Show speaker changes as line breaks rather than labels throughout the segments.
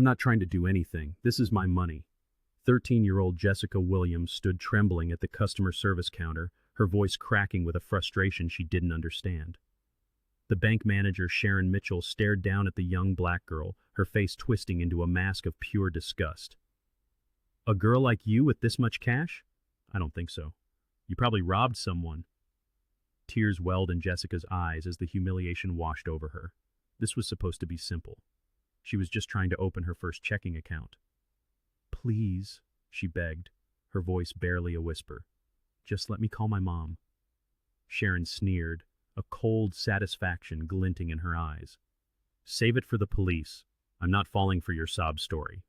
I'm not trying to do anything. This is my money. 13-year-old Jessica Williams stood trembling at the customer service counter, her voice cracking with a frustration she didn't understand. The bank manager, Sharon Mitchell, stared down at the young black girl, her face twisting into a mask of pure disgust. A girl like you with this much cash? I don't think so. You probably robbed someone. Tears welled in Jessica's eyes as the humiliation washed over her. This was supposed to be simple. She was just trying to open her first checking account. Please, she begged, her voice barely a whisper. Just let me call my mom. Sharon sneered, a cold satisfaction glinting in her eyes. Save it for the police. I'm not falling for your sob story.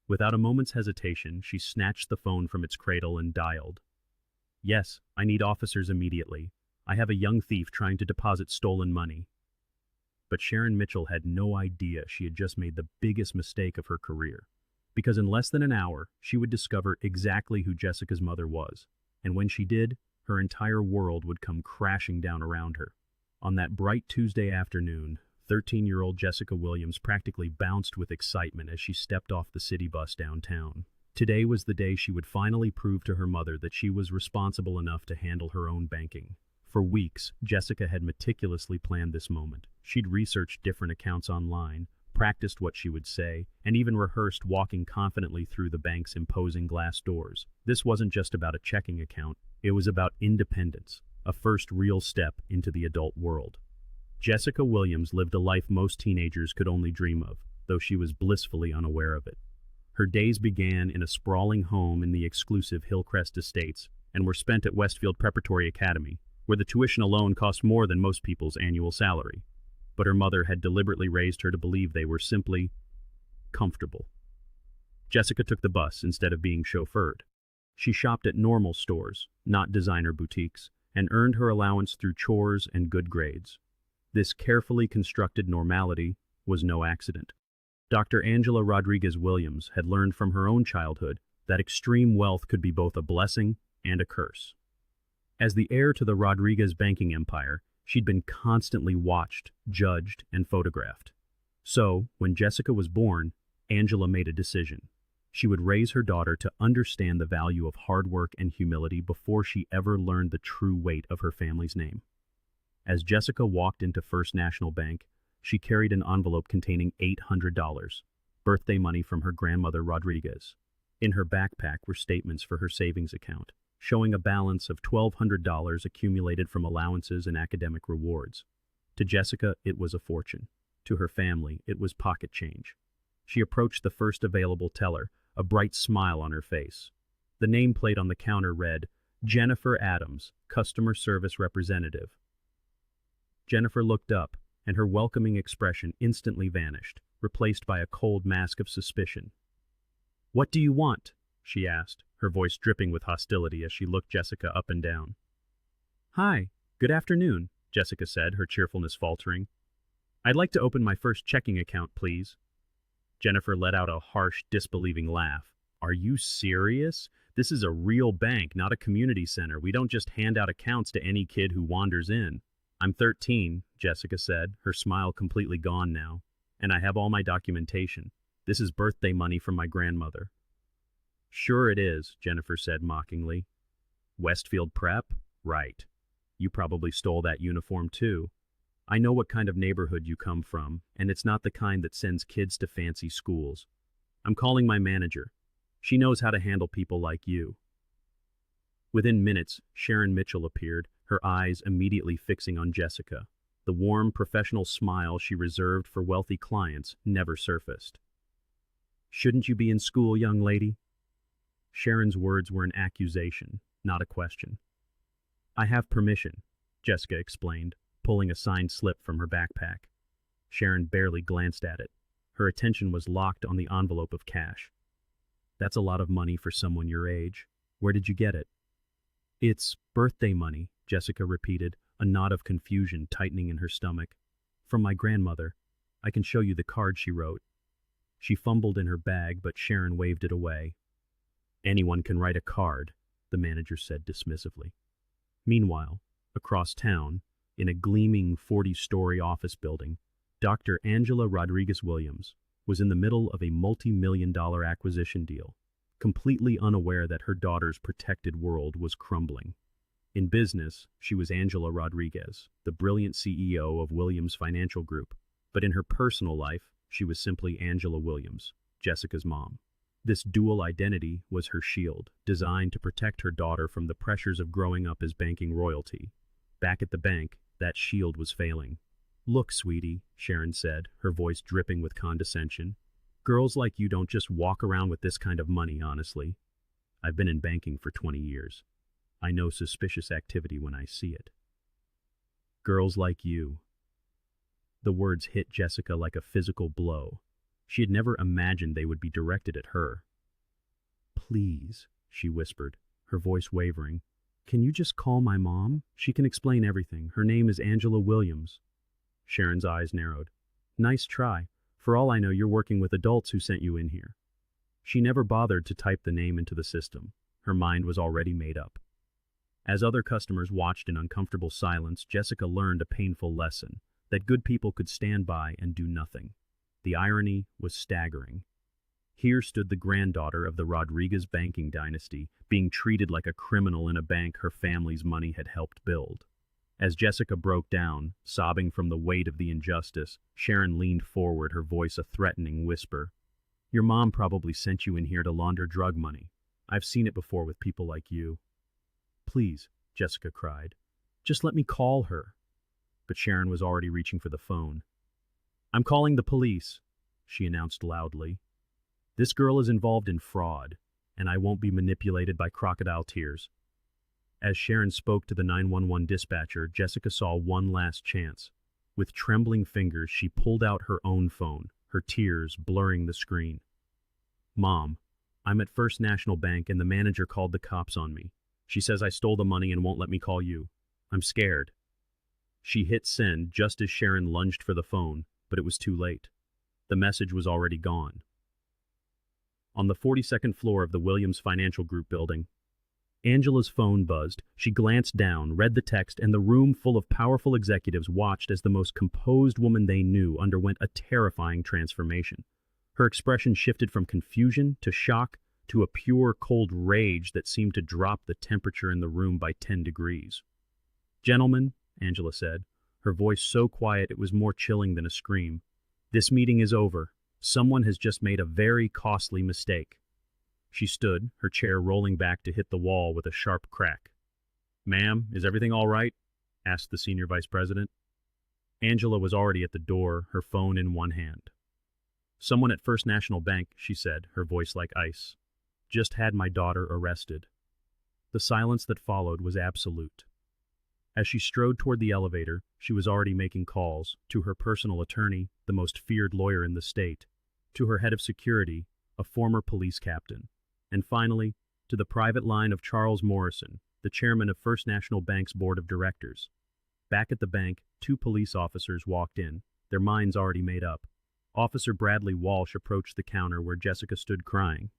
Without a moment's hesitation, she snatched the phone from its cradle and dialed. Yes, I need officers immediately. I have a young thief trying to deposit stolen money. But Sharon Mitchell had no idea she had just made the biggest mistake of her career. Because in less than an hour, she would discover exactly who Jessica's mother was. And when she did, her entire world would come crashing down around her. On that bright Tuesday afternoon, 13-year-old Jessica Williams practically bounced with excitement as she stepped off the city bus downtown. Today was the day she would finally prove to her mother that she was responsible enough to handle her own banking. For weeks, Jessica had meticulously planned this moment. She'd researched different accounts online, practiced what she would say, and even rehearsed walking confidently through the bank's imposing glass doors. This wasn't just about a checking account, it was about independence, a first real step into the adult world. Jessica Williams lived a life most teenagers could only dream of, though she was blissfully unaware of it. Her days began in a sprawling home in the exclusive Hillcrest Estates and were spent at Westfield Preparatory Academy, where the tuition alone cost more than most people's annual salary. But her mother had deliberately raised her to believe they were simply comfortable. Jessica took the bus instead of being chauffeured. She shopped at normal stores, not designer boutiques, and earned her allowance through chores and good grades. This carefully constructed normality was no accident. Dr. Angela Rodriguez Williams had learned from her own childhood that extreme wealth could be both a blessing and a curse. As the heir to the Rodriguez banking empire, she'd been constantly watched, judged, and photographed. So, when Jessica was born, Angela made a decision. She would raise her daughter to understand the value of hard work and humility before she ever learned the true weight of her family's name. As Jessica walked into First National Bank, she carried an envelope containing $800, birthday money from her grandmother Rodriguez. In her backpack were statements for her savings account, showing a balance of $1,200 accumulated from allowances and academic rewards. To Jessica, it was a fortune. To her family, it was pocket change. She approached the first available teller, a bright smile on her face. The nameplate on the counter read, Jennifer Adams, Customer Service Representative. Jennifer looked up, and her welcoming expression instantly vanished, replaced by a cold mask of suspicion. What do you want? She asked, her voice dripping with hostility as she looked Jessica up and down. Hi, good afternoon, Jessica said, her cheerfulness faltering. I'd like to open my first checking account, please. Jennifer let out a harsh, disbelieving laugh. Are you serious? This is a real bank, not a community center. We don't just hand out accounts to any kid who wanders in. I'm 13, Jessica said, her smile completely gone now, and I have all my documentation. This is birthday money from my grandmother. Sure it is, Jennifer said mockingly. Westfield Prep? Right. You probably stole that uniform too. I know what kind of neighborhood you come from, and it's not the kind that sends kids to fancy schools. I'm calling my manager. She knows how to handle people like you. Within minutes, Sharon Mitchell appeared, her eyes immediately fixing on Jessica. The warm, professional smile she reserved for wealthy clients never surfaced. Shouldn't you be in school, young lady? Sharon's words were an accusation, not a question. I have permission, Jessica explained, pulling a signed slip from her backpack. Sharon barely glanced at it. Her attention was locked on the envelope of cash. That's a lot of money for someone your age. Where did you get it? It's birthday money, Jessica repeated, a knot of confusion tightening in her stomach. From my grandmother. I can show you the card she wrote. She fumbled in her bag, but Sharon waved it away. Anyone can write a card, the manager said dismissively. Meanwhile, across town, in a gleaming 40-story office building, Dr. Angela Rodriguez Williams, was in the middle of a multi-million-dollar acquisition deal, completely unaware that her daughter's protected world was crumbling. In business, she was Angela Rodriguez, the brilliant CEO of Williams Financial Group, but in her personal life, she was simply Angela Williams, Jessica's mom. This dual identity was her shield, designed to protect her daughter from the pressures of growing up as banking royalty. Back at the bank, that shield was failing. "Look, sweetie," Sharon said, her voice dripping with condescension. "Girls like you don't just walk around with this kind of money, honestly. I've been in banking for 20 years. I know suspicious activity when I see it. Girls like you." The words hit Jessica like a physical blow. She had never imagined they would be directed at her. "Please," she whispered, her voice wavering. "Can you just call my mom? She can explain everything. Her name is Angela Williams." Sharon's eyes narrowed. "Nice try. For all I know, you're working with adults who sent you in here." She never bothered to type the name into the system. Her mind was already made up. As other customers watched in uncomfortable silence, Jessica learned a painful lesson, that good people could stand by and do nothing. The irony was staggering. Here stood the granddaughter of the Rodriguez banking dynasty, being treated like a criminal in a bank her family's money had helped build. As Jessica broke down, sobbing from the weight of the injustice, Sharon leaned forward, her voice a threatening whisper. "Your mom probably sent you in here to launder drug money. I've seen it before with people like you." "Please," Jessica cried. "Just let me call her." But Sharon was already reaching for the phone. "I'm calling the police," she announced loudly. "This girl is involved in fraud, and I won't be manipulated by crocodile tears." As Sharon spoke to the 911 dispatcher, Jessica saw one last chance. With trembling fingers, she pulled out her own phone, her tears blurring the screen. "Mom, I'm at First National Bank and the manager called the cops on me. She says I stole the money and won't let me call you. I'm scared." She hit send just as Sharon lunged for the phone, but it was too late. The message was already gone. On the 42nd floor of the Williams Financial Group building, Angela's phone buzzed. She glanced down, read the text, and the room full of powerful executives watched as the most composed woman they knew underwent a terrifying transformation. Her expression shifted from confusion to shock to a pure, cold rage that seemed to drop the temperature in the room by 10 degrees. "Gentlemen," Angela said, her voice so quiet it was more chilling than a scream, "this meeting is over. Someone has just made a very costly mistake." She stood, her chair rolling back to hit the wall with a sharp crack. "Ma'am, is everything all right?" asked the senior vice president. Angela was already at the door, her phone in one hand. "Someone at First National Bank," she said, her voice like ice. "Just had my daughter arrested." The silence that followed was absolute. As she strode toward the elevator, she was already making calls to her personal attorney, the most feared lawyer in the state, to her head of security, a former police captain, and finally, to the private line of Charles Morrison, the chairman of First National Bank's board of directors. Back at the bank, 2 police officers walked in, their minds already made up. Officer Bradley Walsh approached the counter where Jessica stood crying.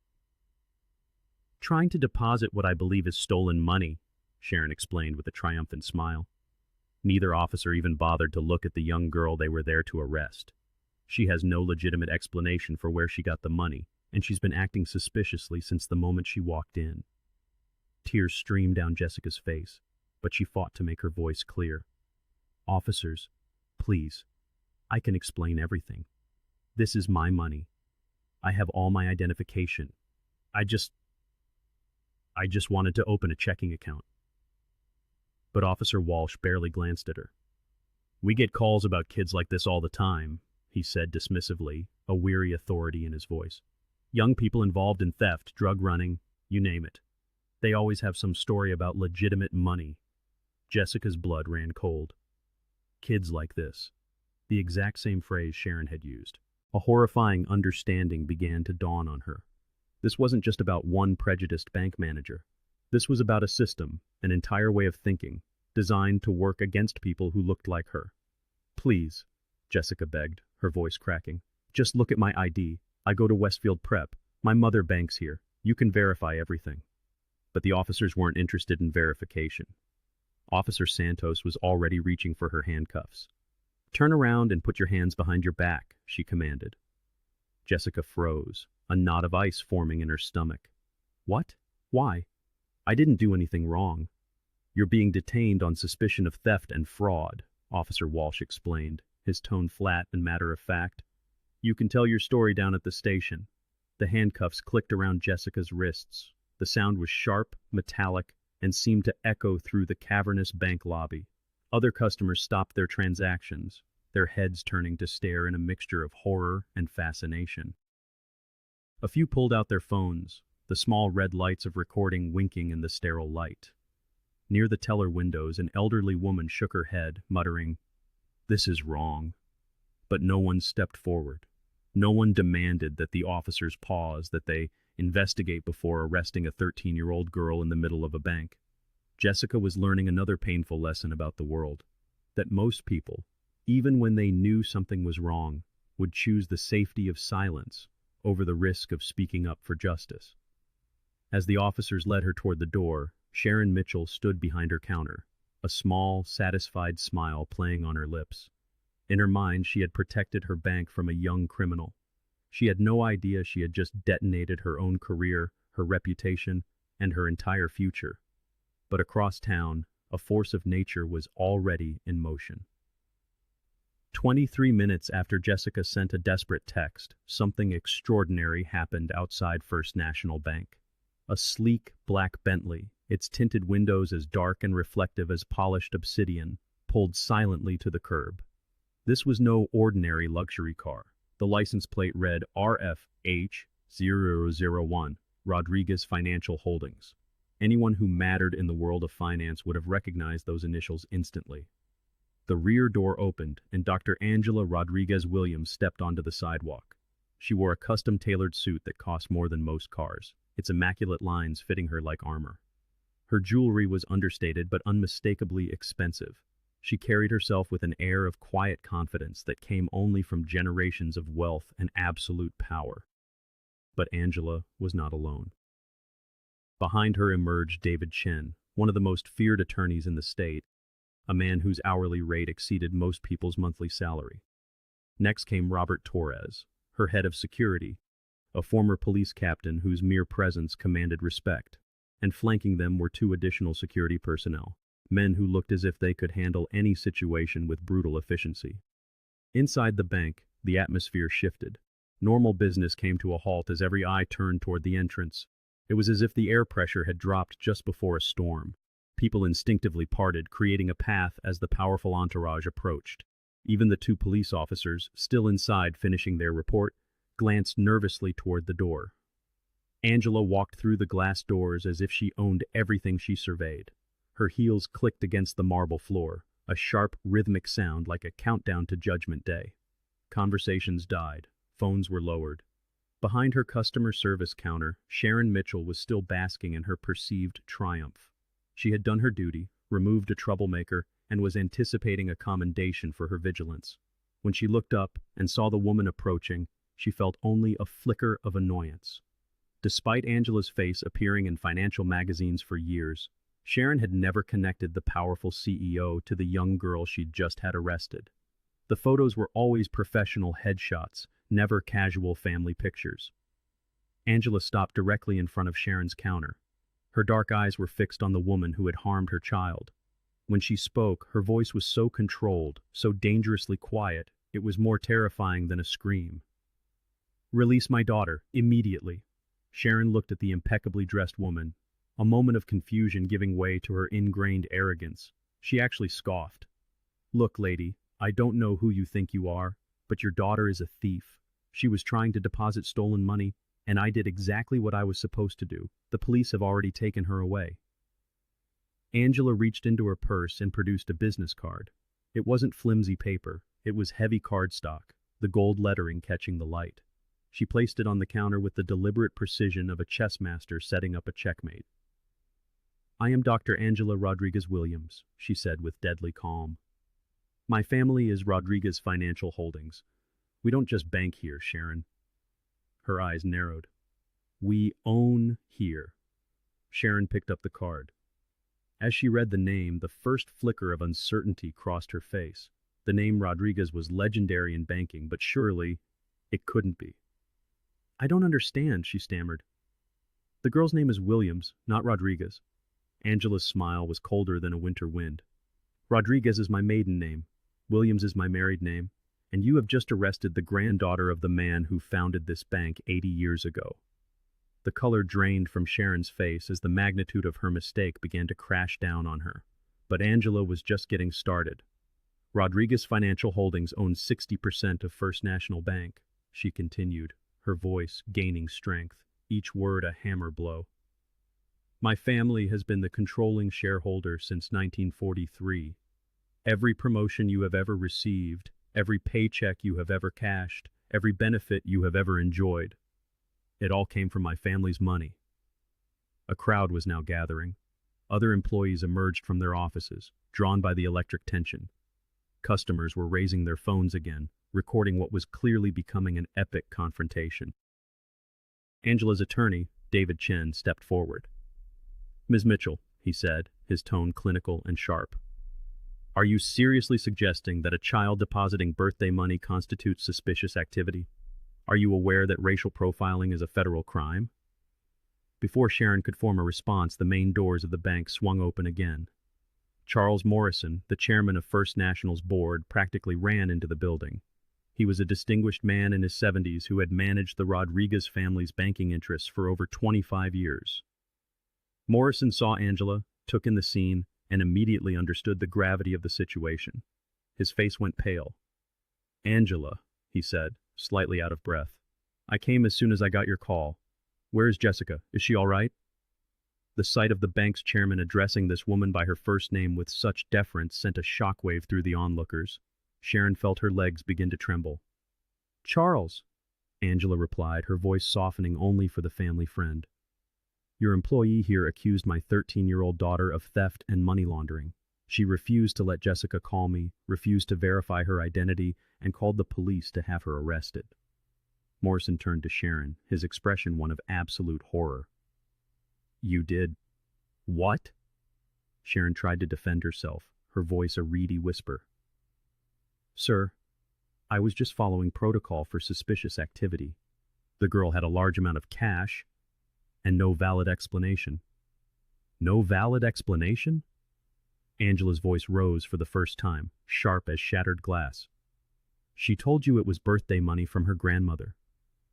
"Trying to deposit what I believe is stolen money," Sharon explained with a triumphant smile. Neither officer even bothered to look at the young girl they were there to arrest. She has no legitimate explanation for where she got the money, and she's been acting suspiciously since the moment she walked in. Tears streamed down Jessica's face, but she fought to make her voice clear. "Officers, please, I can explain everything. This is my money. I have all my identification. I just wanted to open a checking account." But Officer Walsh barely glanced at her. "We get calls about kids like this all the time," he said dismissively, a weary authority in his voice. "Young people involved in theft, drug running, you name it. They always have some story about legitimate money." Jessica's blood ran cold. Kids like this. The exact same phrase Sharon had used. A horrifying understanding began to dawn on her. This wasn't just about one prejudiced bank manager. This was about a system, an entire way of thinking, designed to work against people who looked like her. "Please," Jessica begged, her voice cracking. "Just look at my ID. I go to Westfield Prep. My mother banks here. You can verify everything." But the officers weren't interested in verification. Officer Santos was already reaching for her handcuffs. "Turn around and put your hands behind your back," she commanded. Jessica froze, a knot of ice forming in her stomach. What? Why? I didn't do anything wrong. You're being detained on suspicion of theft and fraud, Officer Walsh explained, his tone flat and matter-of-fact. You can tell your story down at the station. The handcuffs clicked around Jessica's wrists. The sound was sharp, metallic, and seemed to echo through the cavernous bank lobby. Other customers stopped their transactions, their heads turning to stare in a mixture of horror and fascination. A few pulled out their phones, the small red lights of recording winking in the sterile light. Near the teller windows, an elderly woman shook her head, muttering, "This is wrong." But no one stepped forward. No one demanded that the officers pause, that they investigate before arresting a 13-year-old girl in the middle of a bank. Jessica was learning another painful lesson about the world, that most people, even when they knew something was wrong, would choose the safety of silence over the risk of speaking up for justice. As the officers led her toward the door, Sharon Mitchell stood behind her counter, a small, satisfied smile playing on her lips. In her mind, she had protected her bank from a young criminal. She had no idea she had just detonated her own career, her reputation, and her entire future. But across town, a force of nature was already in motion. 23 minutes after Jessica sent a desperate text, something extraordinary happened outside First National Bank. A sleek, black Bentley, its tinted windows as dark and reflective as polished obsidian, pulled silently to the curb. This was no ordinary luxury car. The license plate read RFH001, Rodriguez Financial Holdings. Anyone who mattered in the world of finance would have recognized those initials instantly. The rear door opened, and Dr. Angela Rodriguez Williams stepped onto the sidewalk. She wore a custom-tailored suit that cost more than most cars, its immaculate lines fitting her like armor. Her jewelry was understated but unmistakably expensive. She carried herself with an air of quiet confidence that came only from generations of wealth and absolute power. But Angela was not alone. Behind her emerged David Chen, one of the most feared attorneys in the state, a man whose hourly rate exceeded most people's monthly salary. Next came Robert Torres, her head of security, a former police captain whose mere presence commanded respect, and flanking them were two additional security personnel, men who looked as if they could handle any situation with brutal efficiency. Inside the bank, the atmosphere shifted. Normal business came to a halt as every eye turned toward the entrance. It was as if the air pressure had dropped just before a storm. People instinctively parted, creating a path as the powerful entourage approached. Even the two police officers, still inside finishing their report, glanced nervously toward the door. Angela walked through the glass doors as if she owned everything she surveyed. Her heels clicked against the marble floor, a sharp, rhythmic sound like a countdown to Judgment Day. Conversations died. Phones were lowered. Behind her customer service counter, Sharon Mitchell was still basking in her perceived triumph. She had done her duty, removed a troublemaker, and was anticipating a commendation for her vigilance. When she looked up and saw the woman approaching, she felt only a flicker of annoyance. Despite Angela's face appearing in financial magazines for years, Sharon had never connected the powerful CEO to the young girl she'd just had arrested. The photos were always professional headshots, never casual family pictures. Angela stopped directly in front of Sharon's counter. Her dark eyes were fixed on the woman who had harmed her child. When she spoke, her voice was so controlled, so dangerously quiet, it was more terrifying than a scream. "Release my daughter, immediately." Sharon looked at the impeccably dressed woman, a moment of confusion giving way to her ingrained arrogance. She actually scoffed. "Look, lady, I don't know who you think you are, but your daughter is a thief. She was trying to deposit stolen money, and I did exactly what I was supposed to do. The police have already taken her away." Angela reached into her purse and produced a business card. It wasn't flimsy paper, it was heavy cardstock, the gold lettering catching the light. She placed it on the counter with the deliberate precision of a chess master setting up a checkmate. "I am Dr. Angela Rodriguez Williams," she said with deadly calm. "My family is Rodriguez Financial Holdings. We don't just bank here, Sharon." Her eyes narrowed. "We own here." Sharon picked up the card. As she read the name, the first flicker of uncertainty crossed her face. The name Rodriguez was legendary in banking, but surely it couldn't be. I don't understand, she stammered. The girl's name is Williams, not Rodriguez. Angela's smile was colder than a winter wind. Rodriguez is my maiden name. Williams is my married name. And you have just arrested the granddaughter of the man who founded this bank 80 years ago. The color drained from Sharon's face as the magnitude of her mistake began to crash down on her. But Angela was just getting started. Rodriguez Financial Holdings owns 60% of First National Bank, she continued, her voice gaining strength, each word a hammer blow. My family has been the controlling shareholder since 1943. Every promotion you have ever received, every paycheck you have ever cashed, every benefit you have ever enjoyed, it all came from my family's money. A crowd was now gathering. Other employees emerged from their offices, drawn by the electric tension. Customers were raising their phones again, recording what was clearly becoming an epic confrontation. Angela's attorney, David Chen, stepped forward. Ms. Mitchell, he said, his tone clinical and sharp. Are you seriously suggesting that a child depositing birthday money constitutes suspicious activity? Are you aware that racial profiling is a federal crime? Before Sharon could form a response, the main doors of the bank swung open again. Charles Morrison, the chairman of First National's board, practically ran into the building. He was a distinguished man in his 70s who had managed the Rodriguez family's banking interests for over 25 years. Morrison saw Angela, took in the scene, and immediately understood the gravity of the situation. His face went pale. Angela, he said, slightly out of breath. I came as soon as I got your call. Where is Jessica? Is she all right? The sight of the bank's chairman addressing this woman by her first name with such deference sent a shockwave through the onlookers. Sharon felt her legs begin to tremble. Charles, Angela replied, her voice softening only for the family friend. Your employee here accused my 13-year-old daughter of theft and money laundering. She refused to let Jessica call me, refused to verify her identity, and called the police to have her arrested. Morrison turned to Sharon, his expression one of absolute horror. You did what? Sharon tried to defend herself, her voice a reedy whisper. Sir, I was just following protocol for suspicious activity. The girl had a large amount of cash, and no valid explanation. No valid explanation? Angela's voice rose for the first time, sharp as shattered glass. She told you it was birthday money from her grandmother.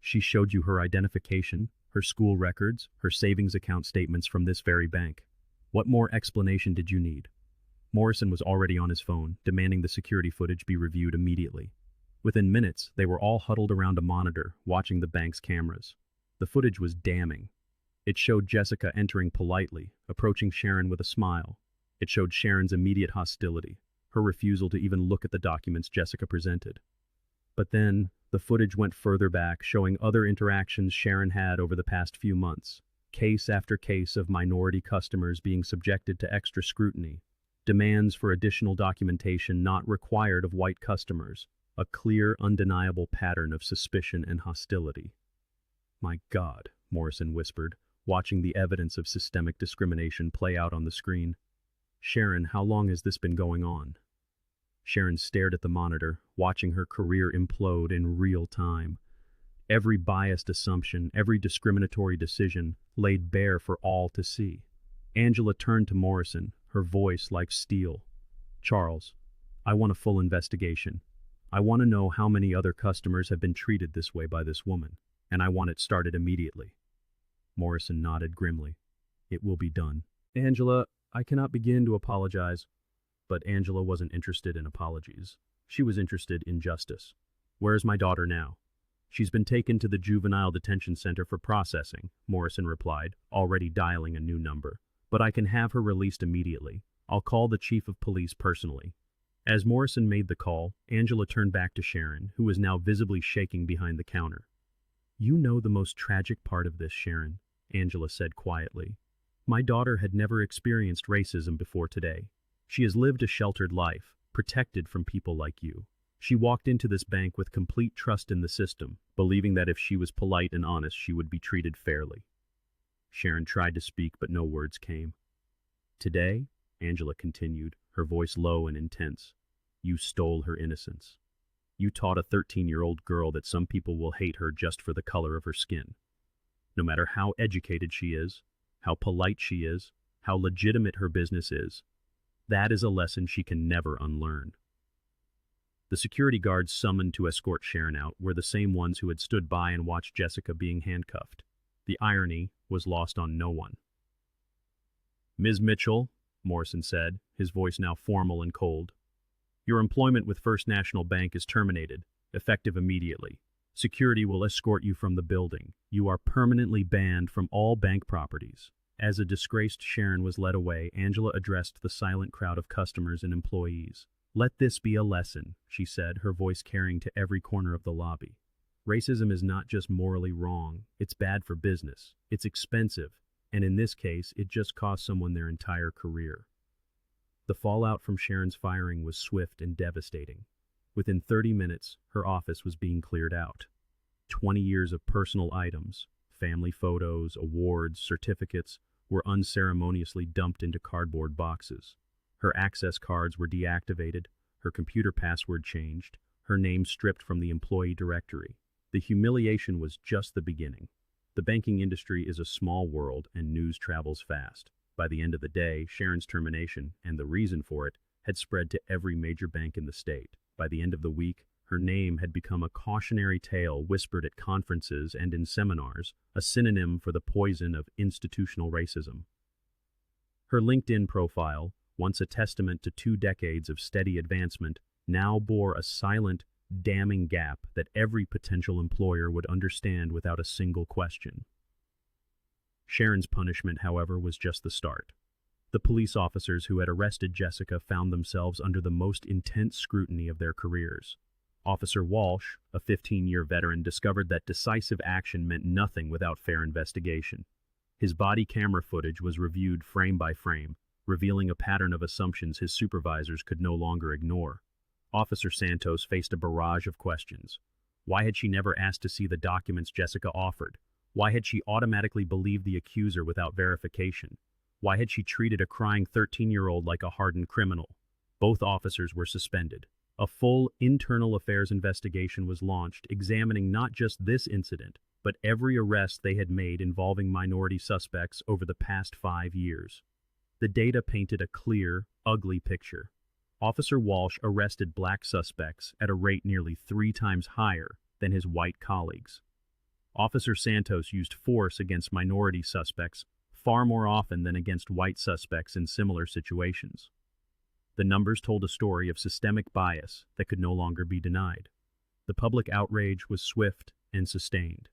She showed you her identification, her school records, her savings account statements from this very bank. What more explanation did you need? Morrison was already on his phone, demanding the security footage be reviewed immediately. Within minutes, they were all huddled around a monitor, watching the bank's cameras. The footage was damning. It showed Jessica entering politely, approaching Sharon with a smile. It showed Sharon's immediate hostility, her refusal to even look at the documents Jessica presented. But then, the footage went further back, showing other interactions Sharon had over the past few months. Case after case of minority customers being subjected to extra scrutiny. Demands for additional documentation not required of white customers. A clear, undeniable pattern of suspicion and hostility. My God, Morrison whispered, watching the evidence of systemic discrimination play out on the screen. Sharon, how long has this been going on? Sharon stared at the monitor, watching her career implode in real time. Every biased assumption, every discriminatory decision, laid bare for all to see. Angela turned to Morrison, her voice like steel. Charles, I want a full investigation. I want to know how many other customers have been treated this way by this woman, and I want it started immediately. Morrison nodded grimly. It will be done. Angela, I cannot begin to apologize. But Angela wasn't interested in apologies. She was interested in justice. Where's my daughter now? She's been taken to the juvenile detention center for processing, Morrison replied, already dialing a new number. But I can have her released immediately. I'll call the chief of police personally. As Morrison made the call, Angela turned back to Sharon, who was now visibly shaking behind the counter. You know the most tragic part of this, Sharon, Angela said quietly. My daughter had never experienced racism before today. She has lived a sheltered life, protected from people like you. She walked into this bank with complete trust in the system, believing that if she was polite and honest, she would be treated fairly. Sharon tried to speak, but no words came. Today, Angela continued, her voice low and intense, you stole her innocence. You taught a 13-year-old girl that some people will hate her just for the color of her skin. No matter how educated she is, how polite she is, how legitimate her business is, that is a lesson she can never unlearn. The security guards summoned to escort Sharon out were the same ones who had stood by and watched Jessica being handcuffed. The irony was lost on no one. "Ms. Mitchell," Morrison said, his voice now formal and cold, "your employment with First National Bank is terminated, effective immediately. Security will escort you from the building. You are permanently banned from all bank properties." As a disgraced Sharon was led away, Angela addressed the silent crowd of customers and employees. "Let this be a lesson," she said, her voice carrying to every corner of the lobby. "Racism is not just morally wrong, it's bad for business, it's expensive, and in this case, it just cost someone their entire career." The fallout from Sharon's firing was swift and devastating. Within 30 minutes, her office was being cleared out. 20 years of personal items, family photos, awards, certificates, were unceremoniously dumped into cardboard boxes. Her access cards were deactivated, her computer password changed, her name stripped from the employee directory. The humiliation was just the beginning. The banking industry is a small world and news travels fast. By the end of the day, Sharon's termination, and the reason for it, had spread to every major bank in the state. By the end of the week, her name had become a cautionary tale whispered at conferences and in seminars, a synonym for the poison of institutional racism. Her LinkedIn profile, once a testament to 2 decades of steady advancement, now bore a silent, damning gap that every potential employer would understand without a single question. Sharon's punishment, however, was just the start. The police officers who had arrested Jessica found themselves under the most intense scrutiny of their careers. Officer Walsh, a 15-year veteran, discovered that decisive action meant nothing without fair investigation. His body camera footage was reviewed frame by frame, revealing a pattern of assumptions his supervisors could no longer ignore. Officer Santos faced a barrage of questions. Why had she never asked to see the documents Jessica offered? Why had she automatically believed the accuser without verification? Why had she treated a crying 13-year-old like a hardened criminal? Both officers were suspended. A full internal affairs investigation was launched, examining not just this incident, but every arrest they had made involving minority suspects over the past 5 years. The data painted a clear, ugly picture. Officer Walsh arrested black suspects at a rate nearly 3 times higher than his white colleagues. Officer Santos used force against minority suspects far more often than against white suspects in similar situations. The numbers told a story of systemic bias that could no longer be denied. The public outrage was swift and sustained.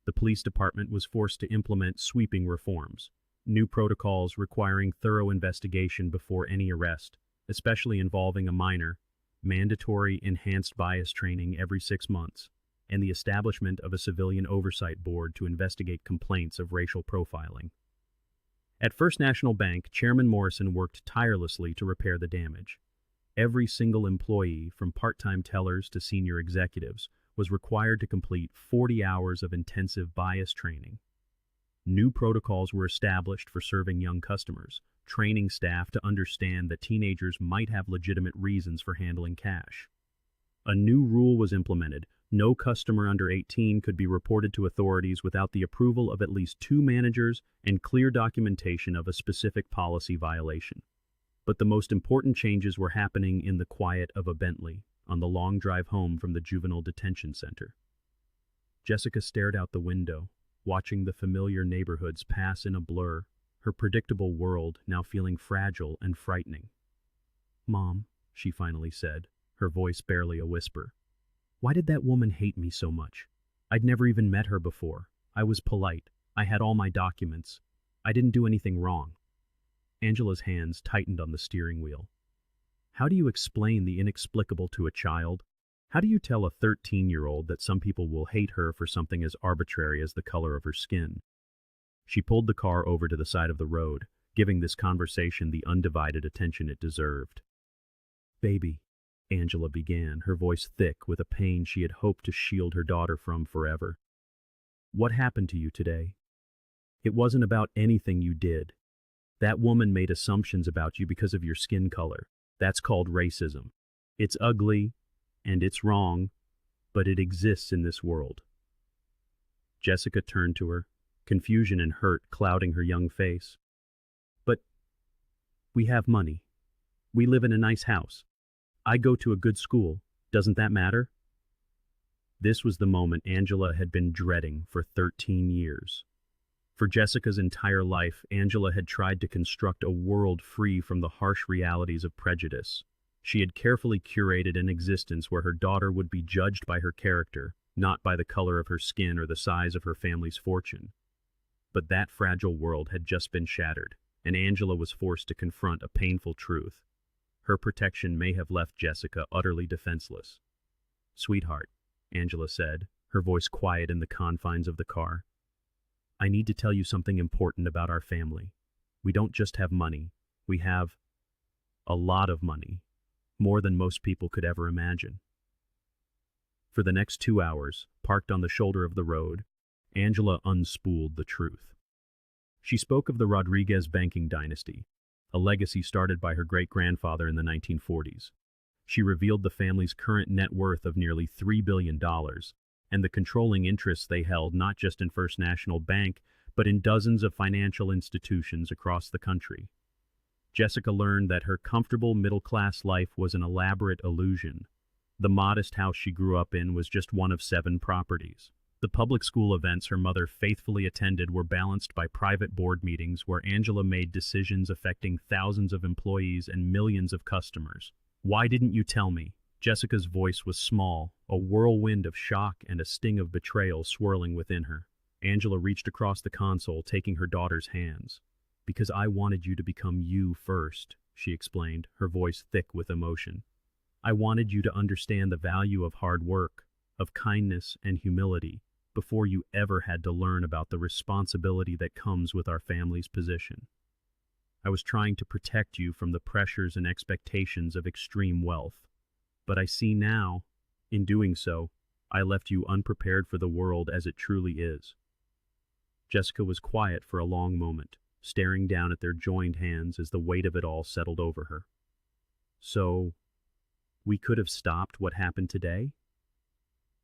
The police department was forced to implement sweeping reforms, new protocols requiring thorough investigation before any arrest, especially involving a minor, mandatory enhanced bias training every 6 months, and the establishment of a civilian oversight board to investigate complaints of racial profiling. At First National Bank, Chairman Morrison worked tirelessly to repair the damage. Every single employee, from part-time tellers to senior executives, was required to complete 40 hours of intensive bias training. New protocols were established for serving young customers, training staff to understand that teenagers might have legitimate reasons for handling cash. A new rule was implemented. No customer under 18 could be reported to authorities without the approval of at least 2 managers and clear documentation of a specific policy violation. But the most important changes were happening in the quiet of a Bentley on the long drive home from the juvenile detention center. Jessica stared out the window, watching the familiar neighborhoods pass in a blur, her predictable world now feeling fragile and frightening. "Mom," she finally said, her voice barely a whisper. "Why did that woman hate me so much? I'd never even met her before. I was polite. I had all my documents. I didn't do anything wrong." Angela's hands tightened on the steering wheel. How do you explain the inexplicable to a child? How do you tell a 13-year-old that some people will hate her for something as arbitrary as the color of her skin? She pulled the car over to the side of the road, giving this conversation the undivided attention it deserved. "Baby," Angela began, her voice thick with a pain she had hoped to shield her daughter from forever. "What happened to you today? It wasn't about anything you did. That woman made assumptions about you because of your skin color. That's called racism. It's ugly, and it's wrong, but it exists in this world. Jessica turned to her, confusion and hurt clouding her young face. But we have money. We live in a nice house. I go to a good school. Doesn't that matter? This was the moment Angela had been dreading for 13 years. For Jessica's entire life, Angela had tried to construct a world free from the harsh realities of prejudice. She had carefully curated an existence where her daughter would be judged by her character, not by the color of her skin or the size of her family's fortune. But that fragile world had just been shattered, and Angela was forced to confront a painful truth. Her protection may have left Jessica utterly defenseless. "Sweetheart," Angela said, her voice quiet in the confines of the car. "I need to tell you something important about our family. We don't just have money. We have a lot of money, more than most people could ever imagine." For the next 2 hours, parked on the shoulder of the road, Angela unspooled the truth. She spoke of the Rodriguez banking dynasty, a legacy started by her great-grandfather in the 1940s. She revealed the family's current net worth of nearly $3 billion, and the controlling interests they held not just in First National Bank, but in dozens of financial institutions across the country. Jessica learned that her comfortable middle-class life was an elaborate illusion. The modest house she grew up in was just one of 7 properties. The public school events her mother faithfully attended were balanced by private board meetings where Angela made decisions affecting thousands of employees and millions of customers. "Why didn't you tell me?" Jessica's voice was small, a whirlwind of shock and a sting of betrayal swirling within her. Angela reached across the console, taking her daughter's hands. "Because I wanted you to become you first," she explained, her voice thick with emotion. "I wanted you to understand the value of hard work, of kindness and humility, before you ever had to learn about the responsibility that comes with our family's position. I was trying to protect you from the pressures and expectations of extreme wealth. But I see now, in doing so, I left you unprepared for the world as it truly is." Jessica was quiet for a long moment, staring down at their joined hands as the weight of it all settled over her. "So, we could have stopped what happened today?"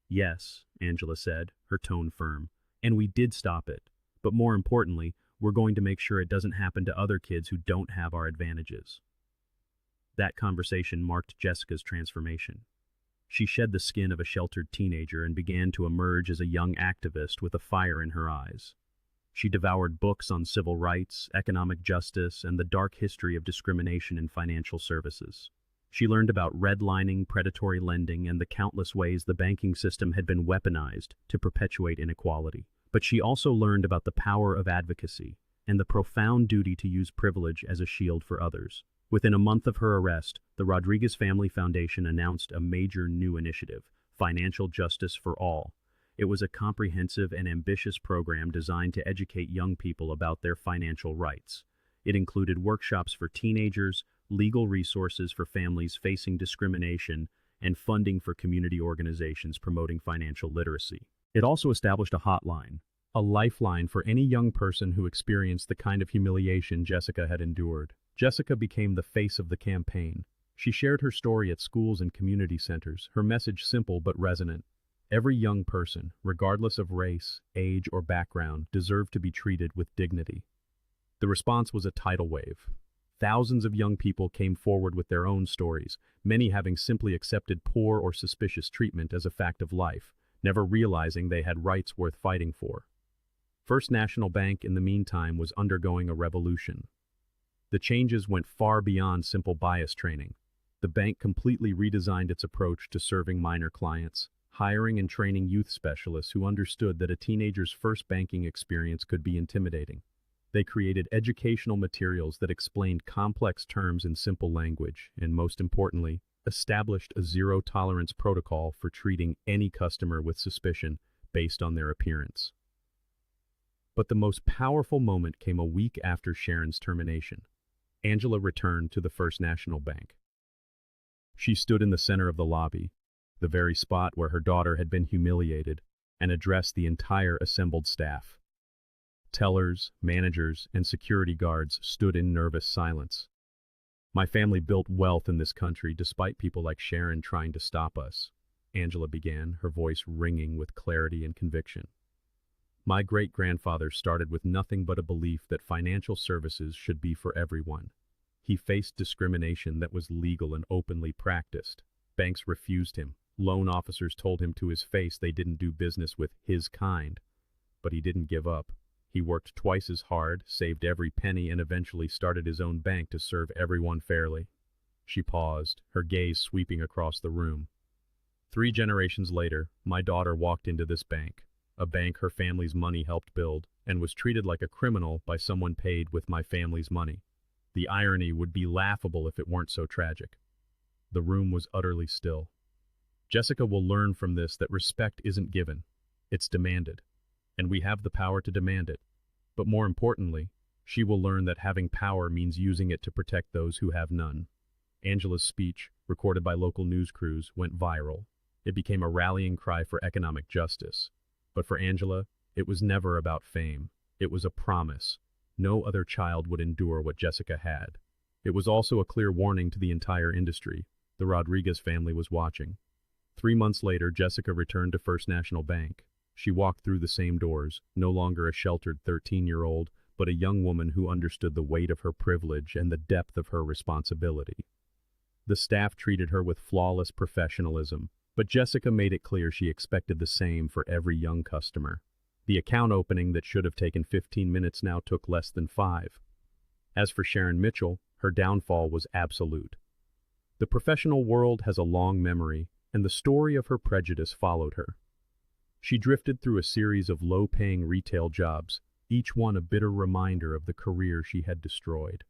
"Yes," Angela said, her tone firm. "And we did stop it. But more importantly, we're going to make sure it doesn't happen to other kids who don't have our advantages." That conversation marked Jessica's transformation. She shed the skin of a sheltered teenager and began to emerge as a young activist with a fire in her eyes. She devoured books on civil rights, economic justice, and the dark history of discrimination in financial services. She learned about redlining, predatory lending, and the countless ways the banking system had been weaponized to perpetuate inequality. But she also learned about the power of advocacy and the profound duty to use privilege as a shield for others. Within a month of her arrest, the Rodriguez Family Foundation announced a major new initiative, Financial Justice for All. It was a comprehensive and ambitious program designed to educate young people about their financial rights. It included workshops for teenagers, legal resources for families facing discrimination, and funding for community organizations promoting financial literacy. It also established a hotline, a lifeline for any young person who experienced the kind of humiliation Jessica had endured. Jessica became the face of the campaign. She shared her story at schools and community centers, her message simple but resonant. Every young person, regardless of race, age, or background, deserved to be treated with dignity. The response was a tidal wave. Thousands of young people came forward with their own stories, many having simply accepted poor or suspicious treatment as a fact of life, never realizing they had rights worth fighting for. First National Bank, in the meantime, was undergoing a revolution. The changes went far beyond simple bias training. The bank completely redesigned its approach to serving minor clients, hiring and training youth specialists who understood that a teenager's first banking experience could be intimidating. They created educational materials that explained complex terms in simple language, and most importantly, established a zero-tolerance protocol for treating any customer with suspicion based on their appearance. But the most powerful moment came a week after Sharon's termination. Angela returned to the First National Bank. She stood in the center of the lobby, the very spot where her daughter had been humiliated, and addressed the entire assembled staff. Tellers, managers, and security guards stood in nervous silence. My family built wealth in this country despite people like Sharon trying to stop us, Angela began, her voice ringing with clarity and conviction. My great-grandfather started with nothing but a belief that financial services should be for everyone. He faced discrimination that was legal and openly practiced. Banks refused him. Loan officers told him to his face they didn't do business with his kind. But he didn't give up. He worked twice as hard, saved every penny, and eventually started his own bank to serve everyone fairly. She paused, her gaze sweeping across the room. 3 generations later, my daughter walked into this bank, a bank her family's money helped build, and was treated like a criminal by someone paid with my family's money. The irony would be laughable if it weren't so tragic. The room was utterly still. Jessica will learn from this that respect isn't given, it's demanded. And we have the power to demand it. But more importantly, she will learn that having power means using it to protect those who have none. Angela's speech, recorded by local news crews, went viral. It became a rallying cry for economic justice. But for Angela, it was never about fame. It was a promise. No other child would endure what Jessica had. It was also a clear warning to the entire industry. The Rodriguez family was watching. 3 months later, Jessica returned to First National Bank. She walked through the same doors, no longer a sheltered 13-year-old, but a young woman who understood the weight of her privilege and the depth of her responsibility. The staff treated her with flawless professionalism, but Jessica made it clear she expected the same for every young customer. The account opening that should have taken 15 minutes now took less than 5. As for Sharon Mitchell, her downfall was absolute. The professional world has a long memory, and the story of her prejudice followed her. She drifted through a series of low-paying retail jobs, each one a bitter reminder of the career she had destroyed.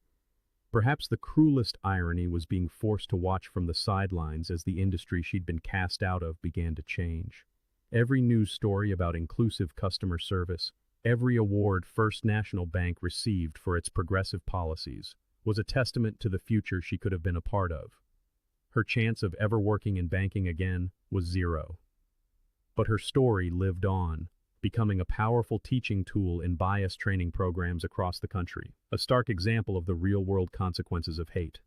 Perhaps the cruelest irony was being forced to watch from the sidelines as the industry she'd been cast out of began to change. Every news story about inclusive customer service, every award First National Bank received for its progressive policies, was a testament to the future she could have been a part of. Her chance of ever working in banking again was 0. But her story lived on, becoming a powerful teaching tool in bias training programs across the country, a stark example of the real-world consequences of hate.